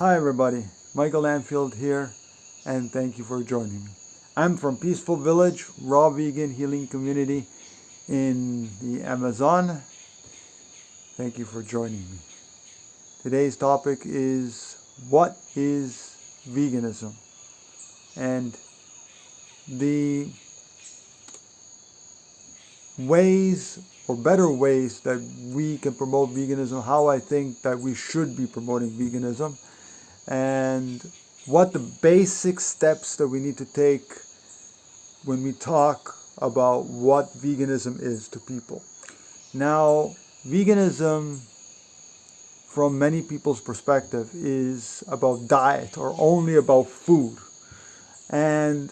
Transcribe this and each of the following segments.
Hi everybody, Michael Lanfield here, and thank you for joining me. I'm from Peaceful Village, raw vegan healing community in the Amazon. Thank you for joining me. Today's topic is, what is veganism? And the ways or better ways that we can promote veganism, how I think that we should be promoting veganism, and what the basic steps that we need to take when we talk about what veganism is to people. Now, veganism, from many people's perspective, is about diet or only about food. And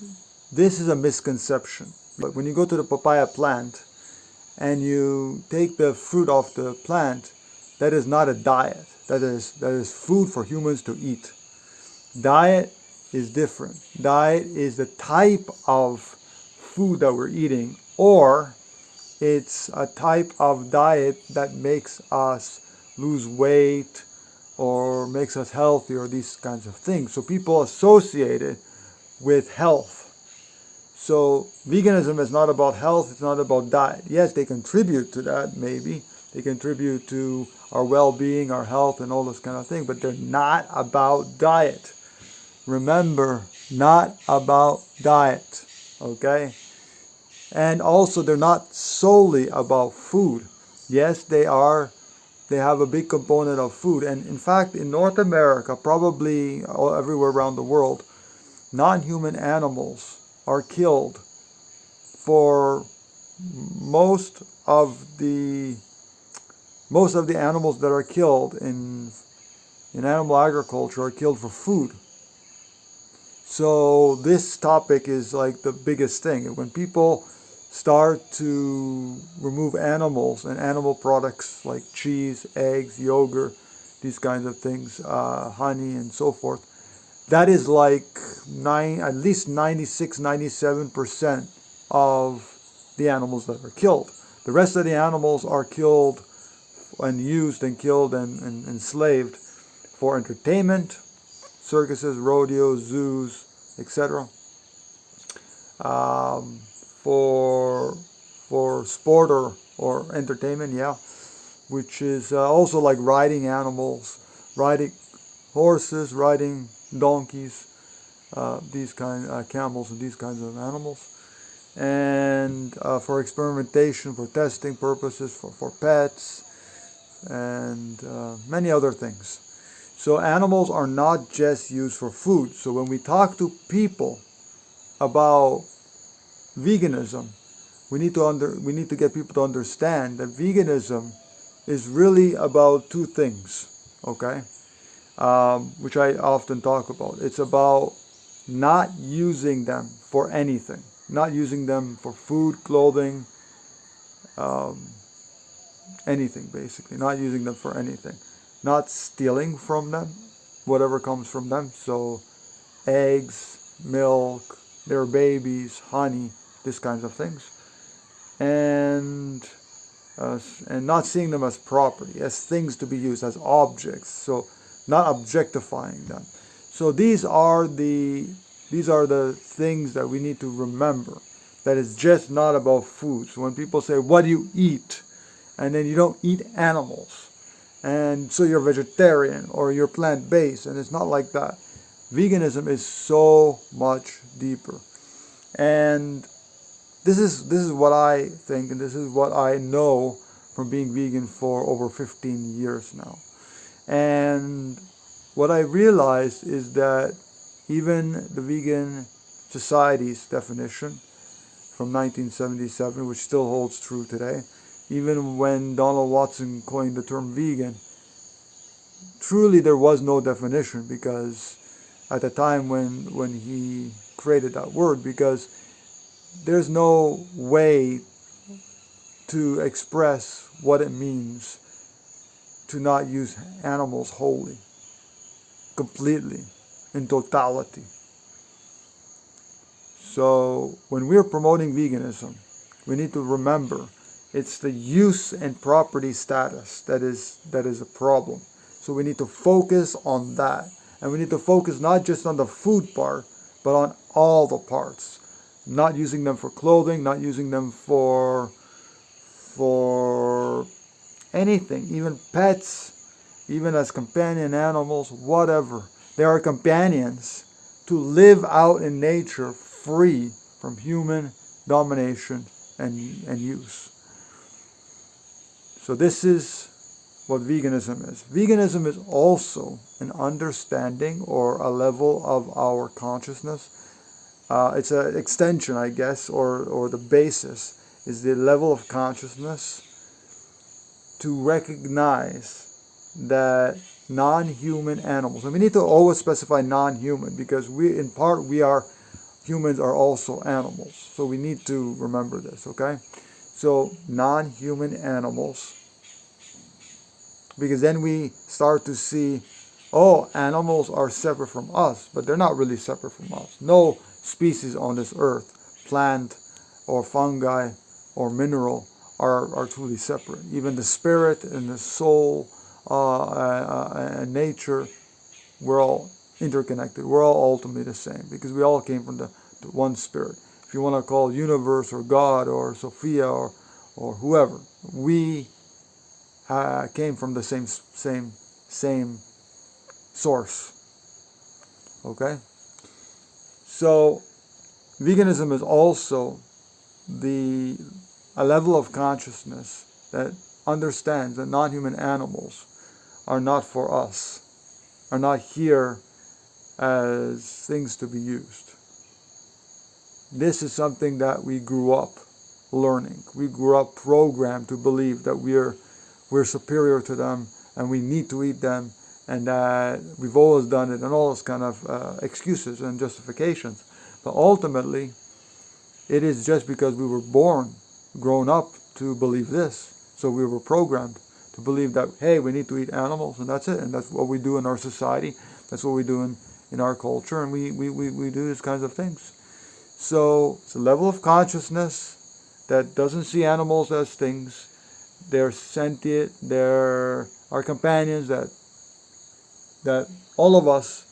this is a misconception. But when you go to the papaya plant and you take the fruit off the plant, that is not a diet. That is food for humans to eat. Diet is different. Diet is the type of food that we're eating, or it's a type of diet that makes us lose weight or makes us healthy or these kinds of things. So people associate it with health. So veganism is not about health, it's not about diet. Yes, they contribute to that, maybe. They contribute to our well-being, our health, and all this kind of thing, but they're not about diet. Remember, not about diet, okay? And also, they're not solely about food. Yes, they have a big component of food. And in fact, in North America, probably everywhere around the world, non-human animals are killed for most of the animals that are killed in animal agriculture are killed for food. So this topic is like the biggest thing. When people start to remove animals and animal products like cheese, eggs, yogurt, these kinds of things, honey and so forth, that is like at least 96-97% of the animals that are killed. The rest of the animals are killed and used and killed and enslaved for entertainment, circuses, rodeos, zoos, etc. For sport or entertainment, yeah, which is also like riding animals, riding horses, riding donkeys, these camels and these kinds of animals, and for experimentation, for testing purposes, for pets, and many other things. So animals are not just used for food. So when we talk to people about veganism, we need to get people to understand that veganism is really about two things, okay? Which I often talk about. It's about not using them for anything, not using them for food, clothing, anything basically, not using them for anything. Not stealing from them, whatever comes from them. So eggs, milk, their babies, honey, these kinds of things. And not seeing them as property, as things to be used, as objects. So not objectifying them. So these are the things that we need to remember. That it's just not about food. So when people say, what do you eat? And then you don't eat animals. And so you're vegetarian or you're plant-based, and it's not like that. Veganism is so much deeper. And this is what I think, and this is what I know from being vegan for over 15 years now. And what I realized is that even the Vegan Society's definition from 1977, which still holds true today, even when Donald Watson coined the term vegan, truly there was no definition, because at the time when he created that word, because there's no way to express what it means to not use animals wholly, completely, in totality. So when we're promoting veganism, we need to remember it's the use and property status that is a problem. So we need to focus on that. And we need to focus not just on the food part, but on all the parts. Not using them for clothing, not using them for anything, even pets, even as companion animals, whatever. They are companions to live out in nature free from human domination and use. So this is what veganism is. Veganism is also an understanding or a level of our consciousness. It's an extension, I guess, or the basis is the level of consciousness to recognize that non-human animals, and we need to always specify non-human because humans are also animals. So we need to remember this, okay? So non-human animals, because then we start to see, oh, animals are separate from us, but they're not really separate from us. No species on this earth, plant or fungi or mineral, are truly separate. Even the spirit and the soul and nature, we're all interconnected. We're all ultimately the same because we all came from the one spirit. If you want to call universe or God or Sophia or whoever, we came from the same source. Okay? So veganism is also a level of consciousness that understands that non-human animals are not for us, are not here as things to be used. This is something that we grew up learning. We grew up programmed to believe that we're superior to them and we need to eat them, and that we've always done it, and all those kind of excuses and justifications. But ultimately, it is just because we were grown up to believe this. So we were programmed to believe that, hey, we need to eat animals, and that's it. And that's what we do in our society. That's what we do in our culture. And we do these kinds of things. So it's a level of consciousness that doesn't see animals as things. They're sentient. They're our companions that all of us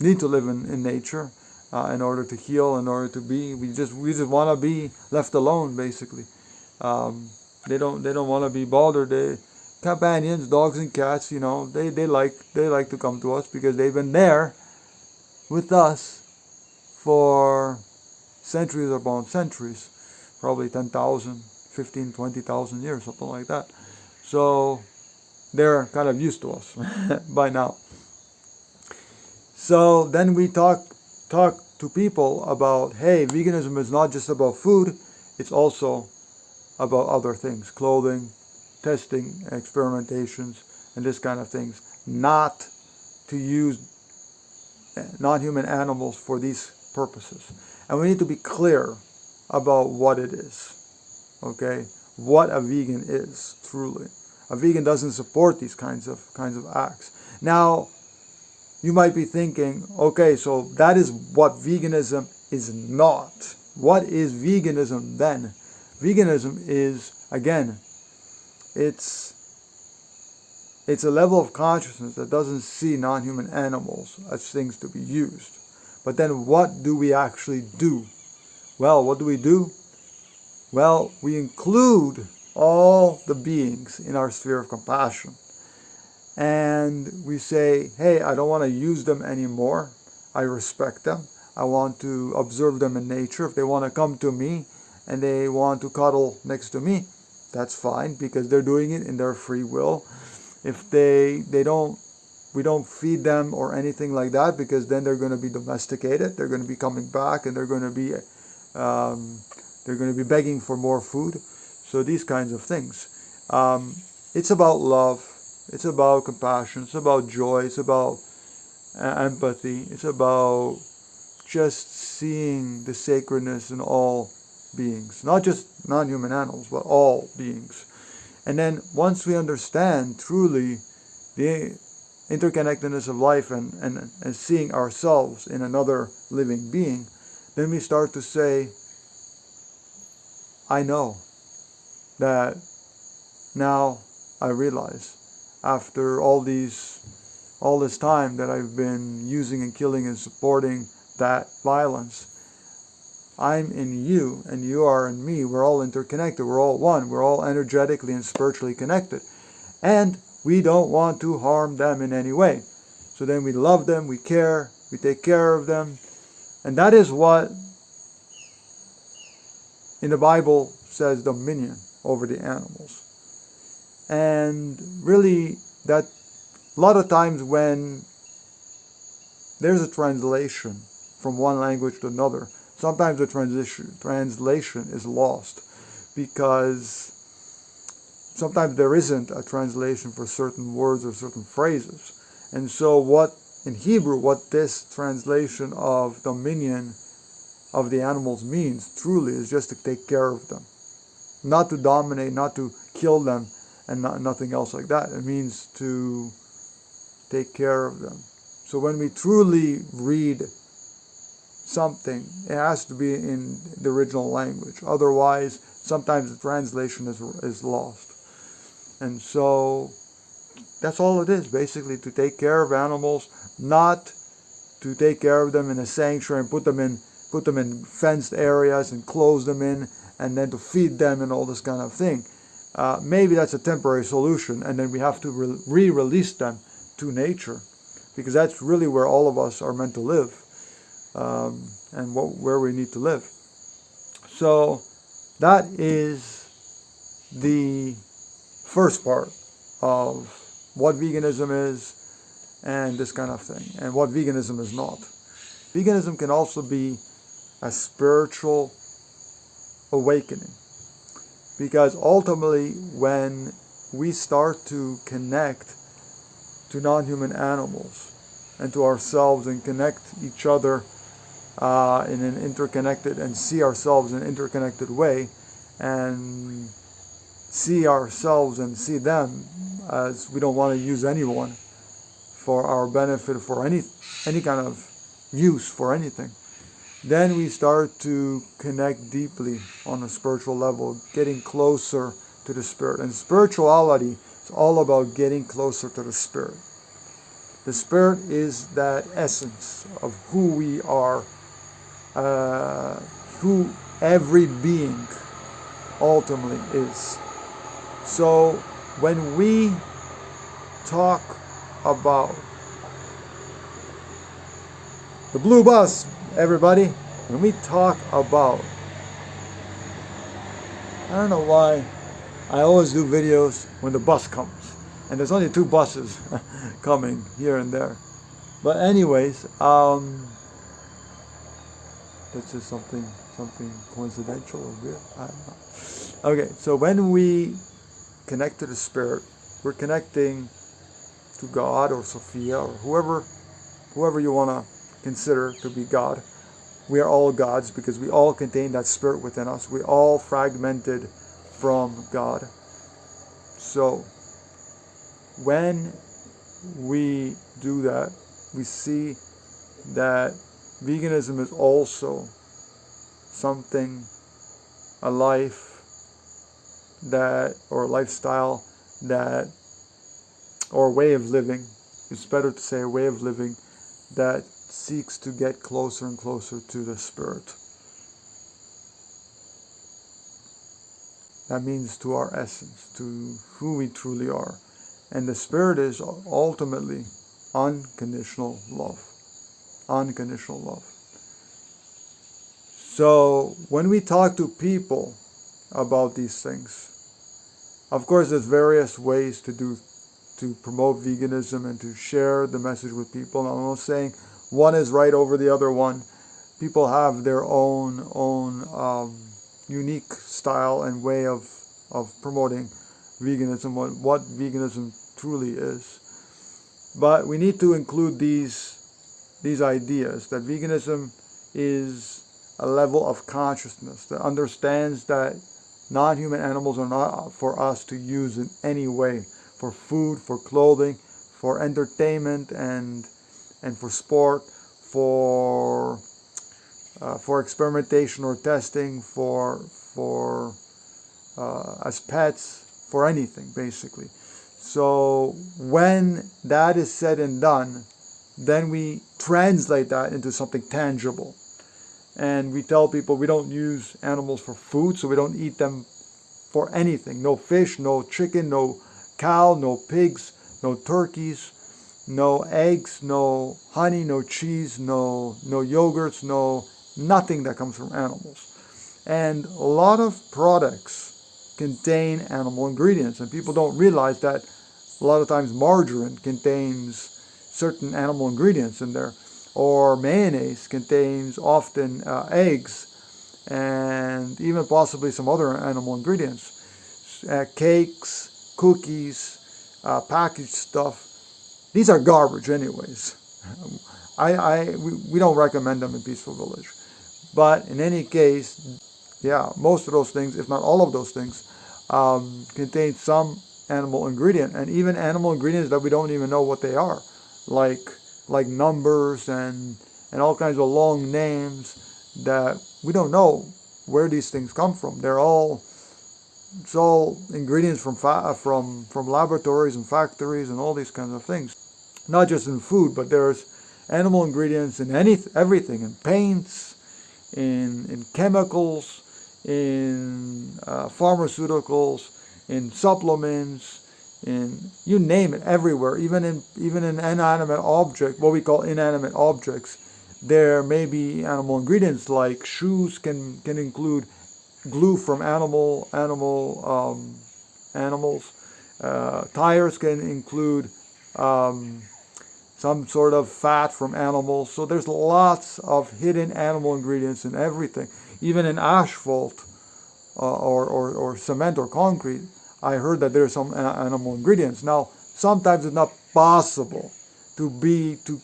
need to live in nature. In order to heal, in order to be, we just want to be left alone. Basically, they don't want to be bothered. They companions, dogs and cats, they like to come to us because they've been there with us for centuries upon centuries, probably 10,000, 15, 20,000 years, something like that. So they're kind of used to us by now. So then we talk to people about, hey, veganism is not just about food, it's also about other things, clothing, testing, experimentations, and this kind of things. Not to use non-human animals for these purposes. And we need to be clear about what it is, okay? What a vegan is, truly. A vegan doesn't support these kinds of acts. Now, you might be thinking, okay, so that is what veganism is not. What is veganism then? Veganism is, again, it's a level of consciousness that doesn't see non-human animals as things to be used. But then what do we actually do? Well, what do we do? Well, we include all the beings in our sphere of compassion. And we say, hey, I don't want to use them anymore. I respect them. I want to observe them in nature. If they want to come to me and they want to cuddle next to me, that's fine because they're doing it in their free will. If they don't, we don't feed them or anything like that because then they're going to be domesticated. They're going to be coming back and they're going to be begging for more food. So these kinds of things. It's about love. It's about compassion. It's about joy. It's about empathy. It's about just seeing the sacredness in all beings, not just non-human animals, but all beings. And then once we understand truly the interconnectedness of life and seeing ourselves in another living being, then we start to say, I know that now I realize after all these all this time that I've been using and killing and supporting that violence. I'm in you and you are in me. We're all interconnected. We're all one. We're all energetically and spiritually connected. And we don't want to harm them in any way. So then we love them, we care, we take care of them. And that is what in the Bible says dominion over the animals. And really, that a lot of times when there's a translation from one language to another, sometimes the translation is lost because sometimes there isn't a translation for certain words or certain phrases. And so what in Hebrew, what this translation of dominion of the animals means truly is just to take care of them. Not to dominate, not to kill them, and nothing else like that. It means to take care of them. So when we truly read something, it has to be in the original language. Otherwise, sometimes the translation is lost. And so that's all it is, basically, to take care of animals, not to take care of them in a sanctuary and put them in fenced areas and close them in, and then to feed them and all this kind of thing. Maybe that's a temporary solution, and then we have to re-release them to nature, because that's really where all of us are meant to live, and where we need to live. So that is the first part of what veganism is and this kind of thing, and what veganism is not. Veganism can also be a spiritual awakening, because ultimately when we start to connect to non-human animals and to ourselves and connect each other in an interconnected, and see ourselves in an interconnected way, and see ourselves and see them as we don't want to use anyone for our benefit, for any kind of use for anything, then we start to connect deeply on a spiritual level, getting closer to the Spirit. And spirituality is all about getting closer to the Spirit. The Spirit is that essence of who we are, who every being ultimately is. So when we talk about the blue bus, everybody, when we talk about, I don't know why I always do videos when the bus comes, and there's only 2 buses coming here and there. But anyways, that's just something coincidental or weird. I don't know. Okay, so when we connect to the Spirit, we're connecting to God or Sophia or whoever you want to consider to be God. We are all gods because we all contain that Spirit within us. We all fragmented from God. So when we do that, we see that veganism is also something, a life that, or a lifestyle that, or a way of living, it's better to say a way of living that seeks to get closer and closer to the Spirit. That means to our essence, to who we truly are. And the Spirit is ultimately unconditional love. Unconditional love. So when we talk to people about these things, of course there's various ways to promote veganism and to share the message with people. I'm not saying one is right over the other one. People have their own unique style and way of promoting veganism, what veganism truly is. But we need to include these ideas, that veganism is a level of consciousness that understands that non-human animals are not for us to use in any way, for food, for clothing, for entertainment, and for sport, for experimentation or testing, for as pets, for anything basically. So when that is said and done, then we translate that into something tangible. And we tell people we don't use animals for food, so we don't eat them for anything. No fish, no chicken, no cow, no pigs, no turkeys, no eggs, no honey, no cheese, no yogurts, nothing that comes from animals. And a lot of products contain animal ingredients, and people don't realize that a lot of times margarine contains certain animal ingredients in there, or mayonnaise contains often eggs, and even possibly some other animal ingredients. Cakes, cookies, packaged stuff. These are garbage anyways. We don't recommend them in Peaceful Village. But in any case, yeah, most of those things, if not all of those things, contain some animal ingredient, and even animal ingredients that we don't even know what they are, like numbers and all kinds of long names that we don't know where these things come from. It's all ingredients from laboratories and factories and all these kinds of things. Not just in food, but there's animal ingredients in everything, in paints, in chemicals, in pharmaceuticals, in supplements, in you name it, everywhere. Even in inanimate objects, what we call inanimate objects, there may be animal ingredients. Like shoes can include glue from animals. Tires can include some sort of fat from animals. So there's lots of hidden animal ingredients in everything. Even in asphalt or cement or concrete, I heard that there's some animal ingredients. Now, sometimes it's not possible to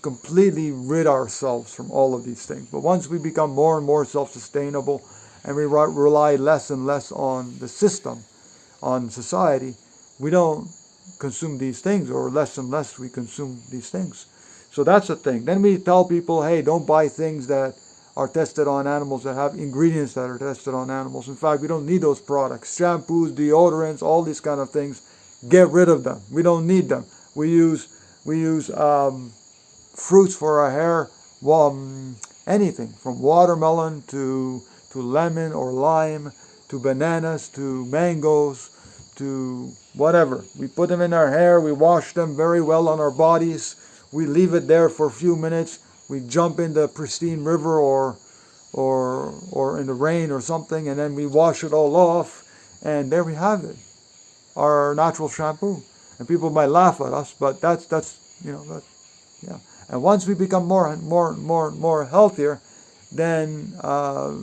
completely rid ourselves from all of these things. But once we become more and more self-sustainable, and we rely less and less on the system, on society, we don't consume these things, or less and less we consume these things. So that's the thing. Then we tell people, hey, don't buy things that are tested on animals, that have ingredients that are tested on animals. In fact, we don't need those products. Shampoos, deodorants, all these kind of things, get rid of them. We don't need them. We use fruits for our hair, anything from watermelon to lemon or lime, to bananas, to mangoes, to whatever. We put them in our hair, we wash them very well on our bodies, we leave it there for a few minutes, we jump in the pristine river or in the rain or something, and then we wash it all off, and there we have it, our natural shampoo. And people might laugh at us, but that's yeah. And once we become more healthier, then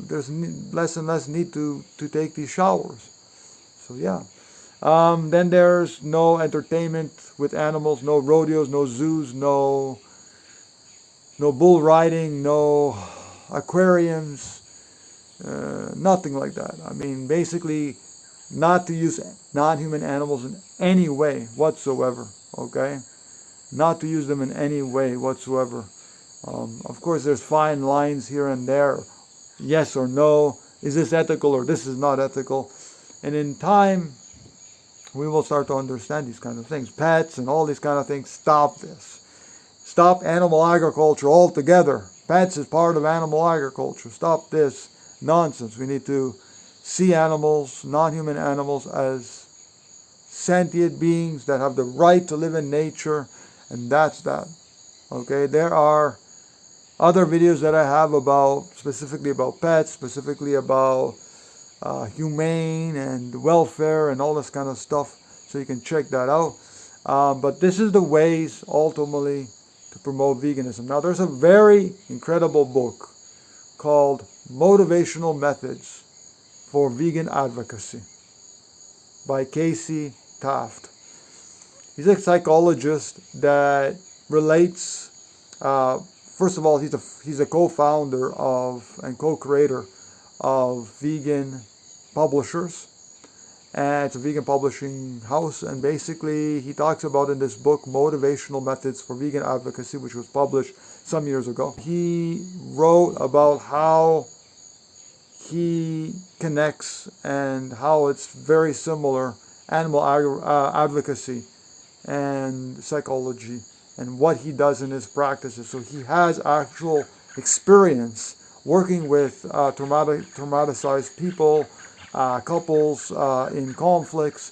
there's less and less need to take these showers. So yeah. Then there's no entertainment with animals, no rodeos, no zoos, no bull riding, no aquariums, nothing like that. I mean, basically, not to use non-human animals in any way whatsoever, okay? Not to use them in any way whatsoever. Of course, there's fine lines here and there, yes or no, is this ethical or this is not ethical? And in time, we will start to understand these kind of things. Pets and all these kind of things, stop this. Stop animal agriculture altogether. Pets is part of animal agriculture. Stop this nonsense. We need to see animals, non-human animals, as sentient beings that have the right to live in nature, and that's that. Okay, there are other videos that I have specifically about pets, specifically about humane and welfare and all this kind of stuff, so you can check that out. But this is the ways ultimately to promote veganism. Now, there's a very incredible book called Motivational Methods for Vegan Advocacy by Casey Taft. He's a psychologist that relates, first of all, he's a co-founder of and co-creator of Vegan Publishers, and it's a vegan publishing house, and basically he talks about in this book Motivational Methods for Vegan Advocacy, which was published some years ago. He wrote about how he connects and how it's very similar, animal advocacy and psychology and what he does in his practices. So he has actual experience working with traumatized people, couples in conflicts,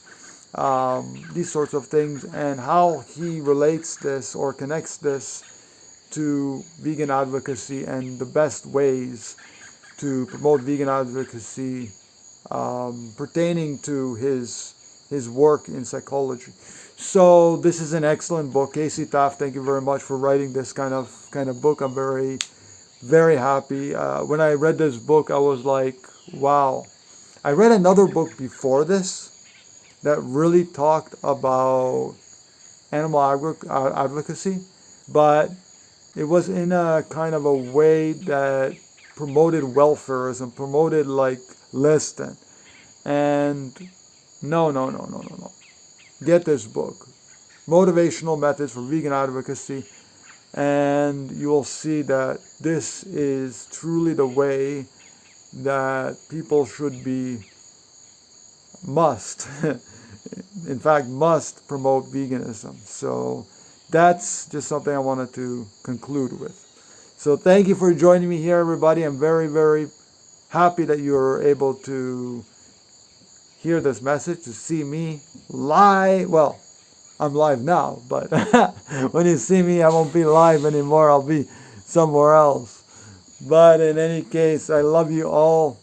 these sorts of things, and how he relates this or connects this to vegan advocacy and the best ways to promote vegan advocacy pertaining to his work in psychology. So this is an excellent book. Casey Taft, thank you very much for writing this kind of book. I'm very, very happy. When I read this book, I was like, wow. I read another book before this that really talked about animal advocacy, but it was in a kind of a way that promoted welfarism, promoted like less than. And no. Get this book, Motivational Methods for Vegan Advocacy, and you will see that this is truly the way that people should be, must promote veganism. So that's just something I wanted to conclude with. So thank you for joining me here, everybody. I'm very, very happy that you're able to hear this message, to see me live. Well, I'm live now, but when you see me, I won't be live anymore. I'll be somewhere else. But in any case, I love you all.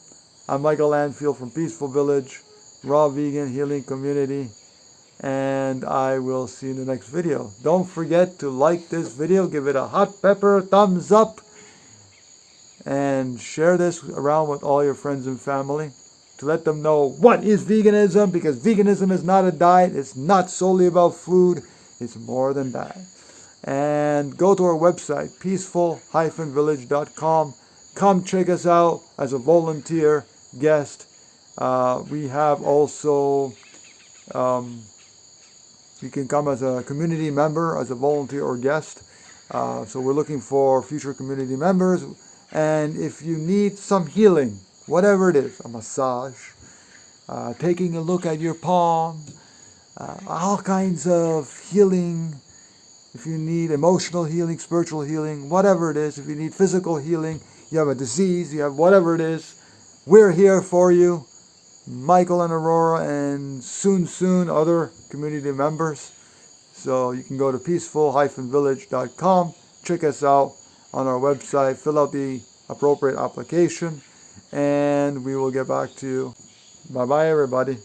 I'm Michael Lanfield from Peaceful Village, Raw Vegan Healing Community, and I will see you in the next video. Don't forget to like this video, give it a hot pepper thumbs up, and share this around with all your friends and family to let them know what is veganism, because veganism is not a diet. It's not solely about food. It's more than that. And go to our website, peaceful-village.com. Come check us out as a volunteer guest. We have also, you can come as a community member, as a volunteer or guest. So we're looking for future community members. And if you need some healing, whatever it is, a massage, taking a look at your palm, all kinds of healing. If you need emotional healing, spiritual healing, whatever it is, if you need physical healing, you have a disease, you have whatever it is, we're here for you. Michael and Aurora, and soon other community members. So you can go to peaceful-village.com, check us out on our website, fill out the appropriate application, and we will get back to you. Bye-bye, everybody.